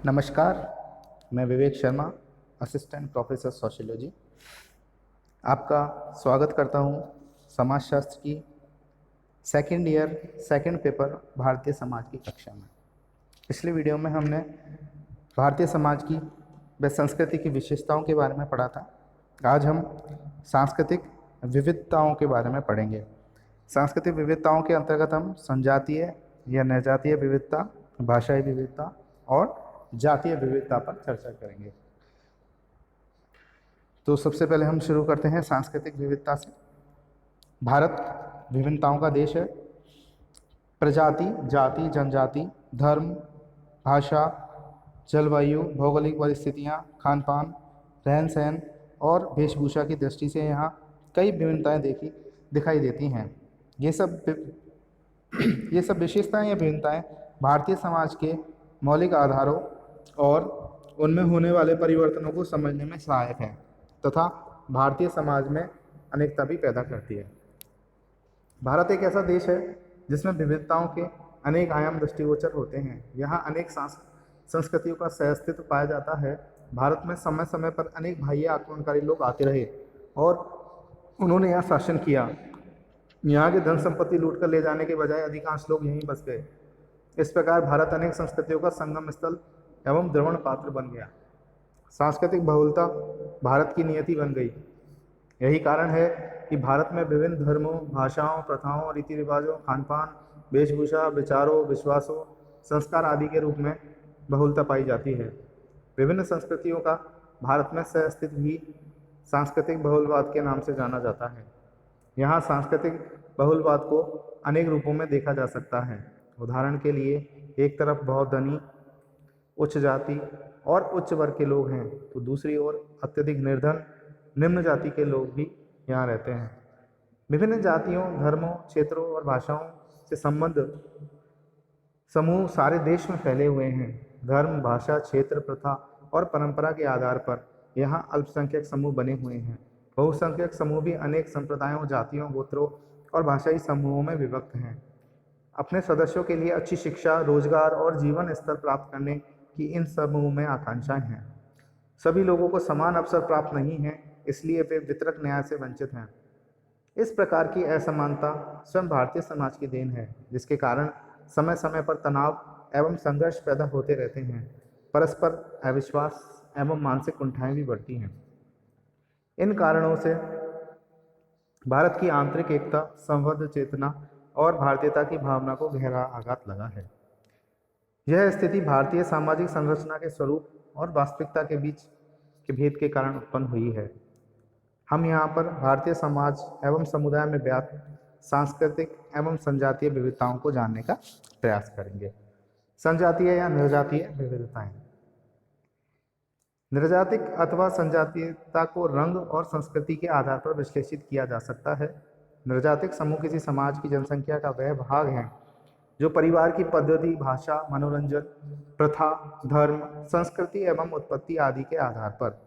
नमस्कार, मैं Vivek Sharma, assistant professor sociology. आपका स्वागत करता हूँ समाजशास्त्र की second year second paper Bharatiya Samaj की कक्षा में। पिछले वीडियो में हमने भारतीय समाज की व संस्कृति की विशेषताओं के बारे में पढ़ा था। आज हम सांस्कृतिक विविधताओं के बारे में पढ़ेंगे। सांस्कृतिक विविधताओं के अंतर्गत हम संजातीय या नृजातीय विविधता, भाषाई विविधता और जातीय विविधता पर चर्चा करेंगे। तो सबसे पहले हम शुरू करते हैं सांस्कृतिक विविधता से। भारत विभिन्नताओं का देश है। प्रजाति, जाति, जनजाति, धर्म, भाषा, जलवायु, भौगोलिक परिस्थितियाँ, खान पान, रहन सहन और वेशभूषा की दृष्टि से यहाँ कई विभिन्नताएं दिखाई देती हैं। ये सब विशेषताएं या विभिन्नताएं भारतीय समाज के मौलिक आधारों और उनमें होने वाले परिवर्तनों को समझने में सहायक है तथा भारतीय समाज में अनेकता भी पैदा करती है। भारत एक ऐसा देश है जिसमें विविधताओं के अनेक आयाम दृष्टिगोचर होते हैं। यहाँ अनेक संस्कृतियों का सहअस्तित्व पाया जाता है। भारत में समय समय पर अनेक बाह्य आक्रमणकारी लोग आते रहे और उन्होंने यहाँ शासन किया। यहाँ की धन संपत्ति लूट कर ले जाने के बजाय अधिकांश लोग यहीं बस गए। इस प्रकार भारत अनेक संस्कृतियों का संगम स्थल एवं द्रवण पात्र बन गया। सांस्कृतिक बहुलता भारत की नियति बन गई। यही कारण है कि भारत में विभिन्न धर्मों, भाषाओं, प्रथाओं, रीति रिवाजों, खान पान, वेशभूषा, विचारों, विश्वासों, संस्कार आदि के रूप में बहुलता पाई जाती है। विभिन्न संस्कृतियों का भारत में सहअस्तित्व ही सांस्कृतिक बहुलवाद के नाम से जाना जाता है। यहाँ सांस्कृतिक बहुलवाद को अनेक रूपों में देखा जा सकता है। उदाहरण के लिए, एक तरफ बहुत धनी, उच्च जाति और उच्च वर्ग के लोग हैं, तो दूसरी ओर अत्यधिक निर्धन, निम्न जाति के लोग भी यहाँ रहते हैं। विभिन्न जातियों, धर्मों, क्षेत्रों और भाषाओं से संबद्ध समूह सारे देश में फैले हुए हैं। धर्म, भाषा, क्षेत्र, प्रथा और परंपरा के आधार पर यहाँ अल्पसंख्यक समूह बने हुए हैं। बहुसंख्यक समूह भी अनेक संप्रदायों, जातियों, गोत्रों और भाषाई समूहों में विभक्त हैं। अपने सदस्यों के लिए अच्छी शिक्षा, रोजगार और जीवन स्तर प्राप्त करने की इन समूह में आकांक्षाएं हैं। सभी लोगों को समान अवसर प्राप्त नहीं है, इसलिए वे वितरक न्याय से वंचित हैं। इस प्रकार की असमानता स्वयं भारतीय समाज की देन है, जिसके कारण समय समय पर तनाव एवं संघर्ष पैदा होते रहते हैं। परस्पर अविश्वास एवं मानसिक कुंठाएं भी बढ़ती हैं। इन कारणों से भारत की आंतरिक एकता, संबद्ध चेतना और भारतीयता की भावना को गहरा आघात लगा है। यह स्थिति भारतीय सामाजिक संरचना के स्वरूप और वास्तविकता के बीच के भेद के कारण उत्पन्न हुई है। हम यहाँ पर भारतीय समाज एवं समुदाय में व्याप्त सांस्कृतिक एवं संजातीय विविधताओं को जानने का प्रयास करेंगे। संजातीय या नृजातीय विविधताएं। नृजातिक अथवा संजातीयता को रंग और संस्कृति के आधार पर विश्लेषित किया जा सकता है। नृजातिक समूह किसी समाज की जनसंख्या का वह भाग है जो परिवार की पद्धति, भाषा, मनोरंजन, प्रथा, धर्म, संस्कृति एवं उत्पत्ति आदि के आधार पर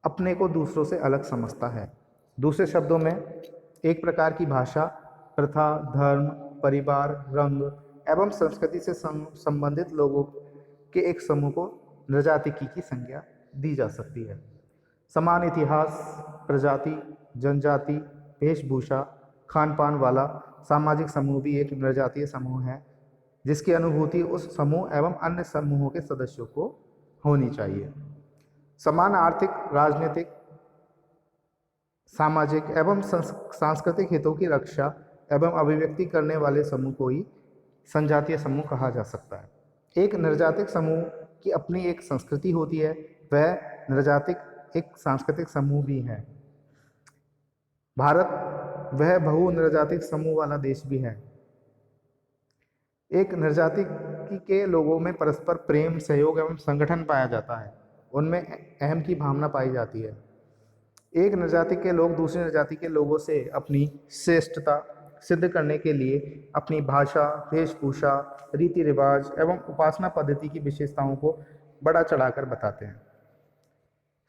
अपने को दूसरों से अलग समझता है। दूसरे शब्दों में, एक प्रकार की भाषा, प्रथा, धर्म, परिवार, रंग एवं संस्कृति से संबंधित लोगों के एक समूह को नृजातिकी की संज्ञा दी जा सकती है। समान इतिहास, प्रजाति, जनजाति, वेशभूषा, खान पान वाला सामाजिक समूह भी एक नृजातीय समूह है, जिसकी अनुभूति उस समूह एवं अन्य समूहों के सदस्यों को होनी चाहिए। समान आर्थिक, राजनीतिक, सामाजिक एवं सांस्कृतिक हितों की रक्षा एवं अभिव्यक्ति करने वाले समूह को ही संजातीय समूह कहा जा सकता है। एक नृजातिक समूह की अपनी एक संस्कृति होती है, वह नृजातिक एक सांस्कृतिक समूह भी है। भारत वह बहु नृजातिक समूह वाला देश भी है। एक नृजातिकी के लोगों में परस्पर प्रेम, सहयोग एवं संगठन पाया जाता है। उनमें अहम की भावना पाई जाती है। एक नृजाति के लोग दूसरी नृजाति के लोगों से अपनी श्रेष्ठता सिद्ध करने के लिए अपनी भाषा, वेशभूषा, रीति रिवाज एवं उपासना पद्धति की विशेषताओं को बढ़ा चढ़ाकर बताते हैं।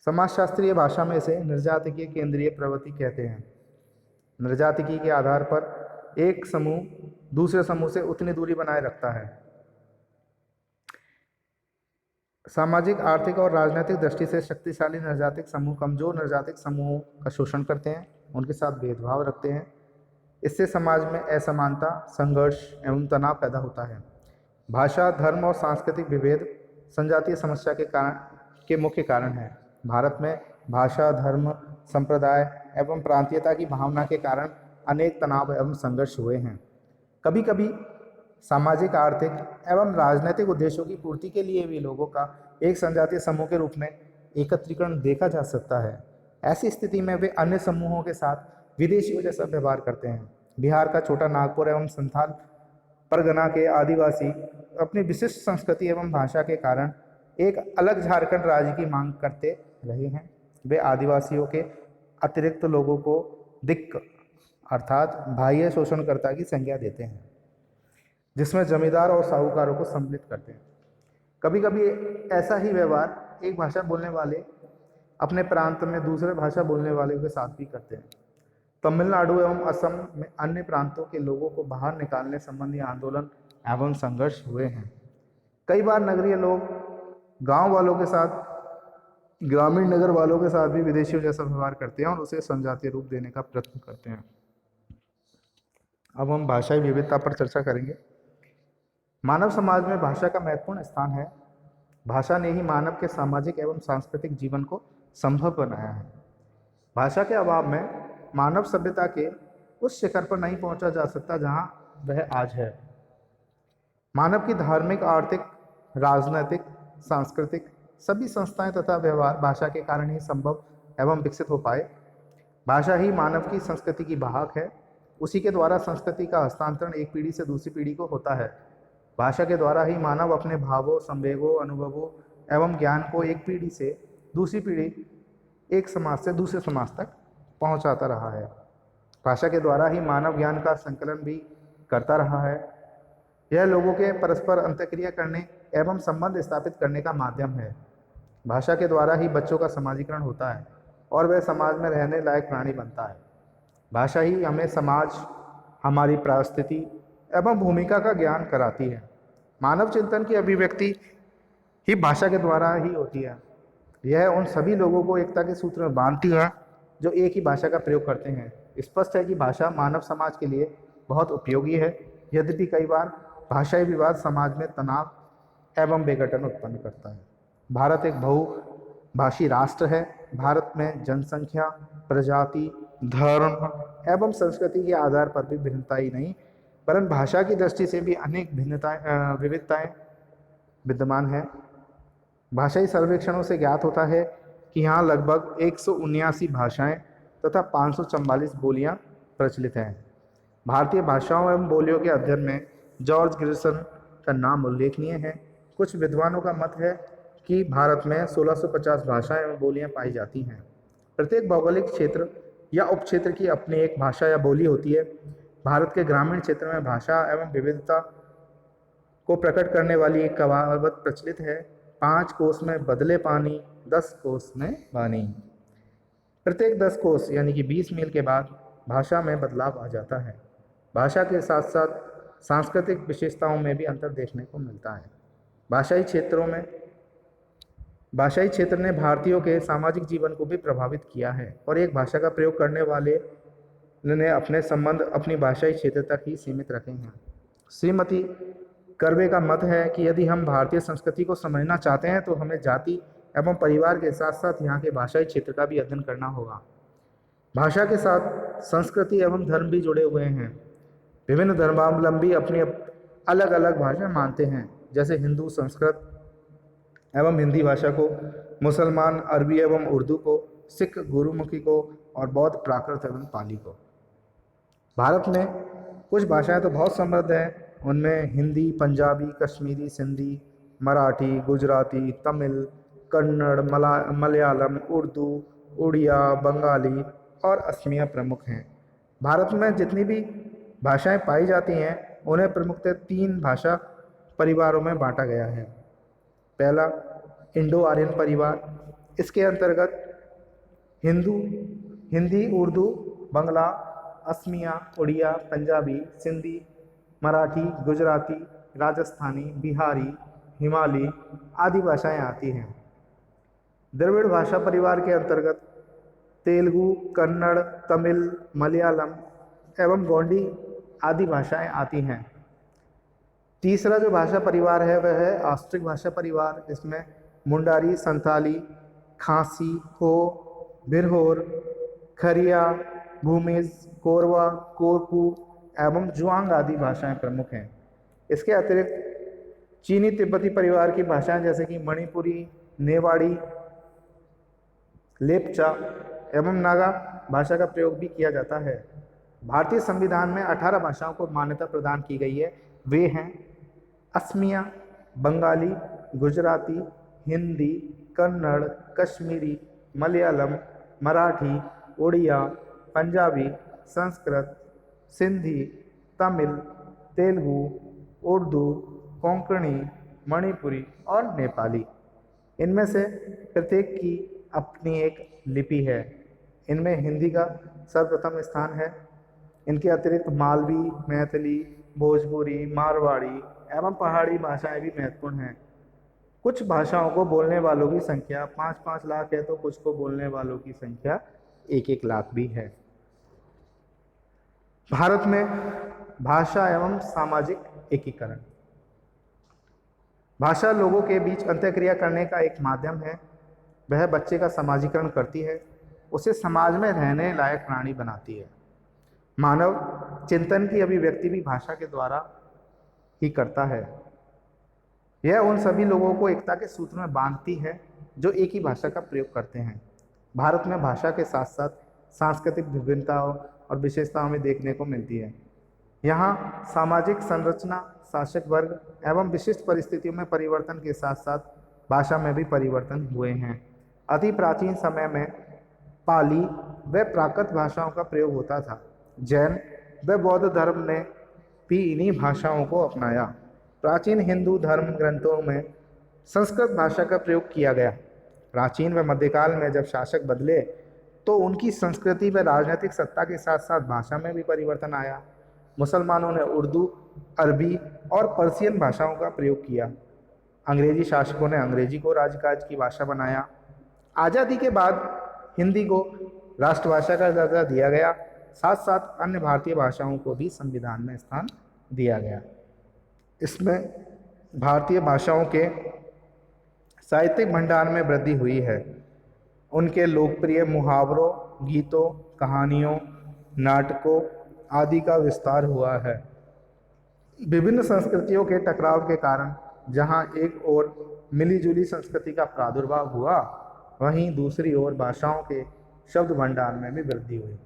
समाजशास्त्रीय भाषा में इसे नृजातिकीय केंद्रीय प्रवृत्ति कहते हैं। नृजातिकी के आधार पर एक समूह दूसरे समूह से उतनी दूरी बनाए रखता है सामाजिक, आर्थिक और राजनीतिक दृष्टि से शक्तिशाली नरजातिक समूह कमजोर नरजातिक समूहों का शोषण करते हैं, उनके साथ भेदभाव रखते हैं। इससे समाज में असमानता, संघर्ष एवं तनाव पैदा होता है। भाषा, धर्म और सांस्कृतिक विभेद संजातीय समस्या के मुख्य कारण हैं। भारत में भाषा, धर्म, संप्रदाय एवं प्रांतीयता की भावना के कारण अनेक तनाव एवं संघर्ष हुए हैं। कभी कभी सामाजिक, आर्थिक एवं राजनीतिक उद्देश्यों की पूर्ति के लिए भी लोगों का एक संजातीय समूह के रूप में एकत्रीकरण देखा जा सकता है। ऐसी स्थिति में वे अन्य समूहों के साथ विदेशियों जैसा व्यवहार करते हैं। बिहार का छोटा नागपुर एवं संथाल परगना के आदिवासी अपनी विशिष्ट संस्कृति एवं भाषा के कारण एक अलग झारखंड राज्य की मांग करते रहे हैं। वे आदिवासियों के अतिरिक्त लोगों को दिक्क अर्थात बाह्य शोषणकर्ता की संज्ञा देते हैं, जिसमें जमींदार और साहूकारों को सम्मिलित करते हैं। कभी कभी ऐसा ही व्यवहार एक भाषा बोलने वाले अपने प्रांत में दूसरे भाषा बोलने वाले के साथ भी करते हैं। तमिलनाडु एवं असम में अन्य प्रांतों के लोगों को बाहर निकालने संबंधी आंदोलन एवं संघर्ष हुए हैं। कई बार नगरीय लोग गांव वालों के साथ, ग्रामीण नगर वालों के साथ भी विदेशियों जैसा व्यवहार करते हैं और उसे संजातीय रूप देने का प्रयत्न करते हैं। अब हम भाषाई विविधता पर चर्चा करेंगे। मानव समाज में भाषा का महत्वपूर्ण स्थान है। भाषा ने ही मानव के सामाजिक एवं सांस्कृतिक जीवन को संभव बनाया है। भाषा के अभाव में मानव सभ्यता के उस शिखर पर नहीं पहुंचा जा सकता जहां वह आज है। मानव की धार्मिक, आर्थिक, राजनैतिक, सांस्कृतिक सभी संस्थाएं तथा व्यवहार भाषा के कारण ही संभव एवं विकसित हो पाए। भाषा ही मानव की संस्कृति की वाहक है। उसी के द्वारा संस्कृति का हस्तांतरण एक पीढ़ी से दूसरी पीढ़ी को होता है। भाषा के द्वारा ही मानव अपने भावों, संवेगों, अनुभवों एवं ज्ञान को एक पीढ़ी से दूसरी पीढ़ी, एक समाज से दूसरे समाज तक पहुंचाता रहा है। भाषा के द्वारा ही मानव ज्ञान का संकलन भी करता रहा है। यह लोगों के परस्पर अंतःक्रिया करने एवं संबंध स्थापित करने का माध्यम है। भाषा के द्वारा ही बच्चों का समाजीकरण होता है और वह समाज में रहने लायक प्राणी बनता है। भाषा ही हमें समाज, हमारी परिस्थिति एवं भूमिका का ज्ञान कराती है। मानव चिंतन की अभिव्यक्ति ही भाषा के द्वारा ही होती है। यह उन सभी लोगों को एकता के सूत्र में बांधती है जो एक ही भाषा का प्रयोग करते हैं। स्पष्ट है कि भाषा मानव समाज के लिए बहुत उपयोगी है। यद्यपि कई बार भाषाई विवाद समाज में तनाव एवं विघटन उत्पन्न करता है। भारत एक बहुभाषी राष्ट्र है। भारत में जनसंख्या, प्रजाति, धर्म एवं संस्कृति के आधार पर भी भिन्नता ही नहीं, परंतु भाषा की दृष्टि से भी अनेक विविधताएं विद्यमान हैं। भाषाई सर्वेक्षणों से ज्ञात होता है कि यहाँ लगभग 179 भाषाएं तथा 544 बोलियां प्रचलित हैं। भारतीय भाषाओं एवं बोलियों के अध्ययन में जॉर्ज ग्रिसन का नाम उल्लेखनीय है। कुछ विद्वानों का मत है कि भारत में 1650 भाषाएं एवं बोलियां पाई जाती हैं। प्रत्येक भौगोलिक क्षेत्र या उपक्षेत्र की अपनी एक भाषा या बोली होती है। भारत के ग्रामीण क्षेत्र में भाषा एवं विविधता को प्रकट करने वाली एक कहावत प्रचलित है, 5 कोस में बदले पानी, 10 कोस में वाणी। प्रत्येक 10 कोस यानी कि 20 मील के बाद भाषा में बदलाव आ जाता है। भाषा के साथ साथ सांस्कृतिक विशेषताओं में भी अंतर देखने को मिलता है। भाषाई क्षेत्र ने भारतीयों के सामाजिक जीवन को भी प्रभावित किया है और एक भाषा का प्रयोग करने वाले ने अपने संबंध अपनी भाषाई क्षेत्र तक ही सीमित रखे हैं। श्रीमती कर्वे का मत है कि यदि हम भारतीय संस्कृति को समझना चाहते हैं तो हमें जाति एवं परिवार के साथ साथ यहाँ के भाषाई क्षेत्र का भी अध्ययन करना होगा। भाषा के साथ संस्कृति एवं धर्म भी जुड़े हुए हैं। विभिन्न धर्मावलंबी अपनी अलग अलग भाषा मानते हैं, जैसे हिंदू संस्कृत एवं हिंदी भाषा को, मुसलमान अरबी एवं उर्दू को, सिख गुरुमुखी को और बौद्ध प्राकृत एवं पाली को। भारत में कुछ भाषाएं तो बहुत समृद्ध हैं। उनमें हिंदी, पंजाबी, कश्मीरी, सिंधी, मराठी, गुजराती, तमिल, कन्नड़, मलयालम, उर्दू, उड़िया, बंगाली और असमिया प्रमुख हैं। भारत में जितनी भी भाषाएं पाई जाती हैं उन्हें प्रमुखतः 3 भाषा परिवारों में बांटा गया है। पहला इंडो आर्यन परिवार, इसके अंतर्गत हिंदी, उर्दू, बंगला, असमिया, उड़िया, पंजाबी, सिंधी, मराठी, गुजराती, राजस्थानी, बिहारी, हिमाली आदि भाषाएं आती हैं। द्रविड़ भाषा परिवार के अंतर्गत तेलुगु, कन्नड़, तमिल, मलयालम एवं गोंडी आदि भाषाएं आती हैं। तीसरा जो भाषा परिवार है वह है ऑस्ट्रिक भाषा परिवार। इसमें मुंडारी, संथाली, खासी, हो, बिरहोर, खरिया, भूमिज, कोरवा, कोरकू एवं जुआंग आदि भाषाएं प्रमुख हैं। इसके अतिरिक्त चीनी तिब्बती परिवार की भाषाएं जैसे कि मणिपुरी, नेवाड़ी, लेप्चा एवं नागा भाषा का प्रयोग भी किया जाता है। भारतीय संविधान में 18 भाषाओं को मान्यता प्रदान की गई है। वे हैं असमिया, बंगाली, गुजराती, हिंदी, कन्नड़, कश्मीरी, मलयालम, मराठी, उड़िया, पंजाबी, संस्कृत, सिंधी, तमिल, तेलुगु, उर्दू, कोंकणी, मणिपुरी और नेपाली। इनमें से प्रत्येक की अपनी एक लिपि है। इनमें हिंदी का सर्वप्रथम स्थान है। इनके अतिरिक्त मालवी, मैथिली, भोजपुरी, मारवाड़ी एवं पहाड़ी भाषाएं भी महत्वपूर्ण हैं। कुछ भाषाओं को बोलने वालों की संख्या 5-5 लाख है तो कुछ को बोलने वालों की संख्या 1-1 लाख भी है। भारत में भाषा एवं सामाजिक एकीकरण। भाषा लोगों के बीच अंतःक्रिया करने का एक माध्यम है। वह बच्चे का समाजीकरण करती है, उसे समाज में रहने लायक प्राणी बनाती है। मानव चिंतन की अभिव्यक्ति भी भाषा के द्वारा ही करता है। यह उन सभी लोगों को एकता के सूत्र में बांधती है जो एक ही भाषा का प्रयोग करते हैं। भारत में भाषा के साथ साथ सांस्कृतिक विभिन्नताओं और विशेषताओं में देखने को मिलती है। यहाँ सामाजिक संरचना, शासक वर्ग एवं विशिष्ट परिस्थितियों में परिवर्तन के साथ साथ भाषा में भी परिवर्तन हुए हैं। अति प्राचीन समय में पाली व प्राकृत भाषाओं का प्रयोग होता था। जैन व बौद्ध धर्म ने भी इन्हीं भाषाओं को अपनाया। प्राचीन हिंदू धर्म ग्रंथों में संस्कृत भाषा का प्रयोग किया गया। प्राचीन व मध्यकाल में जब शासक बदले तो उनकी संस्कृति व राजनीतिक सत्ता के साथ साथ भाषा में भी परिवर्तन आया। मुसलमानों ने उर्दू, अरबी और पर्शियन भाषाओं का प्रयोग किया। अंग्रेजी शासकों ने अंग्रेजी को राजकाज की भाषा बनाया। आज़ादी के बाद हिंदी को राष्ट्रभाषा का दर्जा दिया गया। साथ साथ अन्य भारतीय भाषाओं को भी संविधान में स्थान दिया गया। इसमें भारतीय भाषाओं के साहित्यिक भंडार में वृद्धि हुई है। उनके लोकप्रिय मुहावरों, गीतों, कहानियों, नाटकों आदि का विस्तार हुआ है। विभिन्न संस्कृतियों के टकराव के कारण जहाँ एक ओर मिलीजुली संस्कृति का प्रादुर्भाव हुआ, वहीं दूसरी ओर भाषाओं के शब्द भंडार में भी वृद्धि हुई।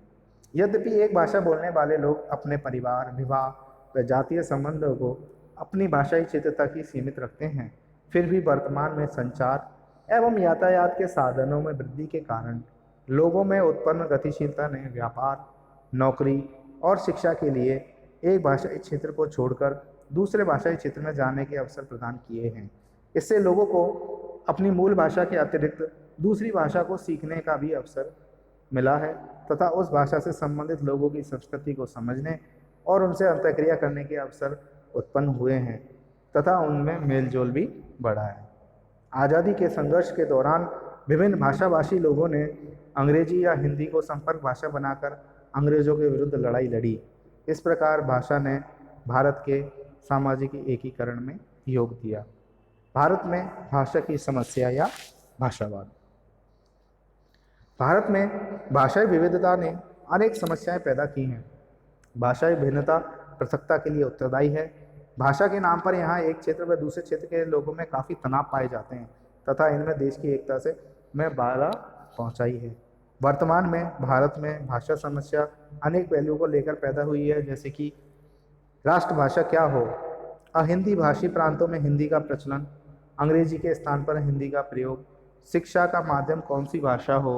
यद्यपि एक भाषा बोलने वाले लोग अपने परिवार, विवाह व जातीय संबंधों को अपनी भाषाई क्षेत्र तक ही सीमित रखते हैं, फिर भी वर्तमान में संचार एवं यातायात के साधनों में वृद्धि के कारण लोगों में उत्पन्न गतिशीलता ने व्यापार, नौकरी और शिक्षा के लिए एक भाषाई क्षेत्र को छोड़कर दूसरे भाषाई क्षेत्र में जाने के अवसर प्रदान किए हैं। इससे लोगों को अपनी मूल भाषा के अतिरिक्त दूसरी भाषा को सीखने का भी अवसर मिला है तथा उस भाषा से संबंधित लोगों की संस्कृति को समझने और उनसे अंतःक्रिया करने के अवसर उत्पन्न हुए हैं तथा उनमें मेलजोल भी बढ़ा है। आज़ादी के संघर्ष के दौरान विभिन्न भाषाभाषी लोगों ने अंग्रेजी या हिंदी को संपर्क भाषा बनाकर अंग्रेजों के विरुद्ध लड़ाई लड़ी। इस प्रकार भाषा ने भारत के सामाजिक एकीकरण में योग दिया। भारत में भाषा की समस्या या भाषावाद। भारत में भाषाई विविधता ने अनेक समस्याएं पैदा की हैं। भाषाई भिन्नता पृथकता के लिए उत्तरदायी है। भाषा के नाम पर यहाँ एक क्षेत्र व दूसरे क्षेत्र के लोगों में काफ़ी तनाव पाए जाते हैं तथा इनमें देश की एकता से में बाधा पहुँचाई है। वर्तमान में भारत में भाषा समस्या अनेक पहलुओं को लेकर पैदा हुई है, जैसे कि राष्ट्रभाषा क्या हो, अहिंदी भाषी प्रांतों में हिंदी का प्रचलन, अंग्रेजी के स्थान पर हिंदी का प्रयोग, शिक्षा का माध्यम कौन सी भाषा हो,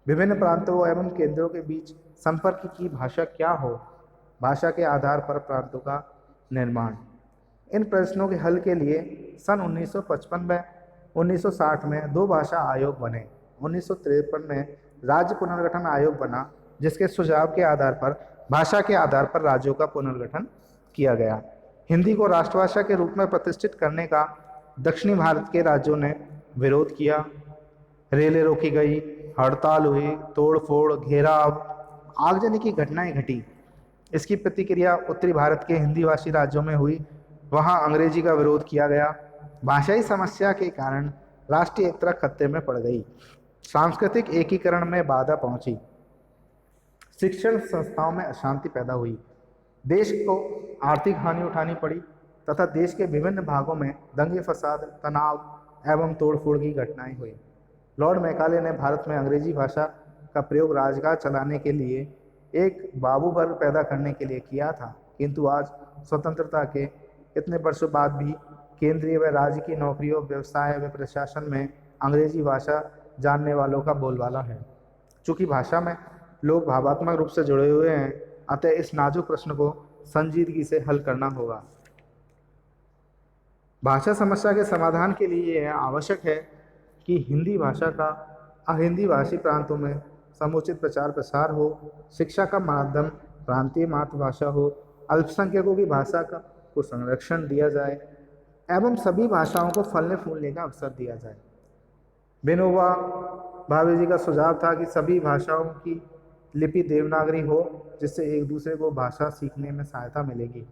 विभिन्न प्रांतों एवं केंद्रों के बीच संपर्क की भाषा क्या हो, भाषा के आधार पर प्रांतों का निर्माण। इन प्रश्नों के हल के लिए सन 1955 में 1960 में 2 भाषा आयोग बने। 1953 में राज्य पुनर्गठन आयोग बना, जिसके सुझाव के आधार पर भाषा के आधार पर राज्यों का पुनर्गठन किया गया। हिंदी को राष्ट्रभाषा के रूप में प्रतिष्ठित करने का दक्षिणी भारत के राज्यों ने विरोध किया, रेलें रोकी गई, हड़ताल हुई, तोड़फोड़, घेराव, आगजनी की घटनाएं घटी। इसकी प्रतिक्रिया उत्तरी भारत के हिंदी भाषी राज्यों में हुई। वहां अंग्रेजी का विरोध किया गया। भाषाई समस्या के कारण राष्ट्रीय एकता खतरे में पड़ गई। सांस्कृतिक एकीकरण में बाधा पहुंची। शिक्षण संस्थाओं में अशांति पैदा हुई। देश को आर्थिक हानि उठानी पड़ी तथा देश के विभिन्न भागों में दंगे फसाद, तनाव एवं तोड़फोड़ की घटनाएं हुई। लॉर्ड मैकाले ने भारत में अंग्रेजी भाषा का प्रयोग राजगाह चलाने के लिए, एक बाबू वर्ग पैदा करने के लिए किया था, किंतु आज स्वतंत्रता के इतने वर्षों बाद भी केंद्रीय व राज्य की नौकरियों, व्यवसाय व प्रशासन में अंग्रेजी भाषा जानने वालों का बोलबाला है। चूँकि भाषा में लोग भावात्मक रूप से जुड़े हुए हैं, अतः इस नाजुक प्रश्न को संजीदगी से हल करना होगा। भाषा समस्या के समाधान के लिए यह आवश्यक है कि हिंदी भाषा का अहिंदी भाषी प्रांतों में समुचित प्रचार प्रसार हो, शिक्षा का माध्यम प्रांतीय मातृभाषा हो, अल्पसंख्यकों की भाषा को संरक्षण दिया जाए एवं सभी भाषाओं को फलने फूलने का अवसर दिया जाए। विनोबा भावे जी का सुझाव था कि सभी भाषाओं की लिपि देवनागरी हो, जिससे एक दूसरे को भाषा सीखने में सहायता मिलेगी।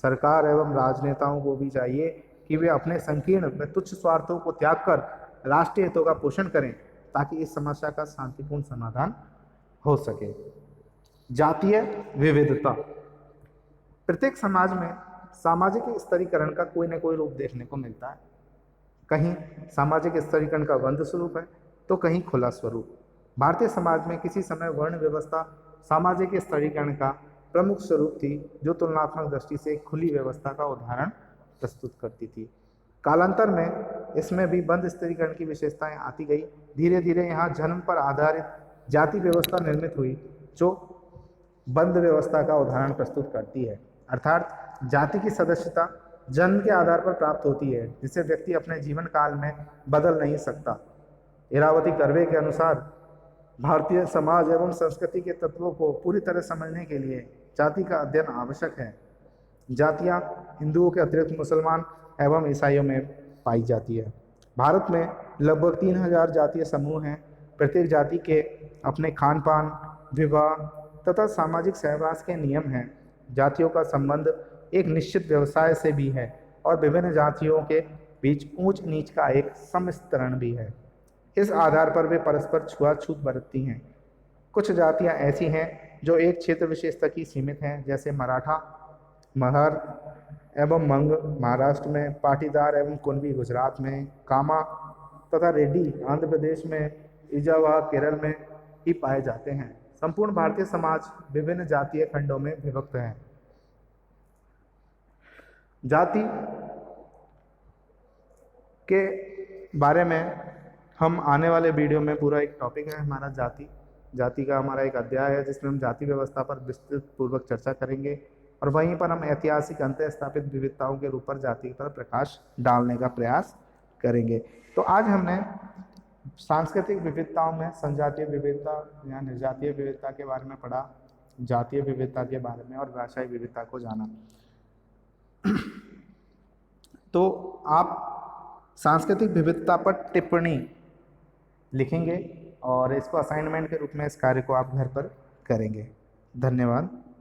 सरकार एवं राजनेताओं को भी चाहिए कि वे अपने संकीर्ण व तुच्छ स्वार्थों को त्याग कर राष्ट्रीय हितों का पोषण करें, ताकि इस समस्या का शांतिपूर्ण समाधान हो सके। जातीय विविधता। प्रत्येक समाज में सामाजिक स्तरीकरण का कोई न कोई रूप देखने को मिलता है। कहीं सामाजिक स्तरीकरण का बंद स्वरूप है तो कहीं खुला स्वरूप। भारतीय समाज में किसी समय वर्ण व्यवस्था सामाजिक स्तरीकरण का प्रमुख स्वरूप थी, जो तुलनात्मक दृष्टि से एक खुली व्यवस्था का उदाहरण प्रस्तुत करती थी। कालांतर में इसमें भी बंद स्तरीकरण की विशेषताएं आती गई। धीरे धीरे यहाँ जन्म पर आधारित जाति व्यवस्था निर्मित हुई, जो बंद व्यवस्था का उदाहरण प्रस्तुत करती है। अर्थात जाति की सदस्यता जन्म के आधार पर प्राप्त होती है, जिसे व्यक्ति अपने जीवन काल में बदल नहीं सकता। इरावती कर्वे के अनुसार भारतीय समाज एवं संस्कृति के तत्वों को पूरी तरह समझने के लिए जाति का अध्ययन आवश्यक है। जातियाँ हिंदुओं के अतिरिक्त मुसलमान एवं ईसाइयों में पाई जाती है। भारत में लगभग 3000 जातीय समूह हैं। प्रत्येक जाति के अपने खान पान, विवाह तथा सामाजिक सहवास के नियम हैं। जातियों का संबंध एक निश्चित व्यवसाय से भी है और विभिन्न जातियों के बीच ऊंच नीच का एक सम्मिश्रण भी है। इस आधार पर वे परस्पर छुआछूत बरतती हैं। कुछ जातियां ऐसी हैं जो एक क्षेत्र विशेष तक ही सीमित हैं, जैसे मराठा, महर एवं मंग महाराष्ट्र में, पाटीदार एवं कुणबी गुजरात में, कामा तथा रेड्डी आंध्र प्रदेश में, इजावा केरल में ही पाए जाते हैं। संपूर्ण भारतीय समाज विभिन्न जातीय खंडों में विभक्त है। जाति के बारे में हम आने वाले वीडियो में, पूरा एक टॉपिक है हमारा जाति का हमारा एक अध्याय है, जिसमें हम जाति व्यवस्था पर विस्तृत पूर्वक चर्चा करेंगे और वहीं पर हम ऐतिहासिक अंतः स्थापित विविधताओं के रूप पर जाति पर प्रकाश डालने का प्रयास करेंगे। तो आज हमने सांस्कृतिक विविधताओं में संजातीय विविधता या निर्जातीय विविधता के बारे में पढ़ा, जातीय विविधता के बारे में और भाषाई विविधता को जाना। तो आप सांस्कृतिक विविधता पर टिप्पणी लिखेंगे और इसको असाइनमेंट के रूप में इस कार्य को आप घर पर करेंगे। धन्यवाद।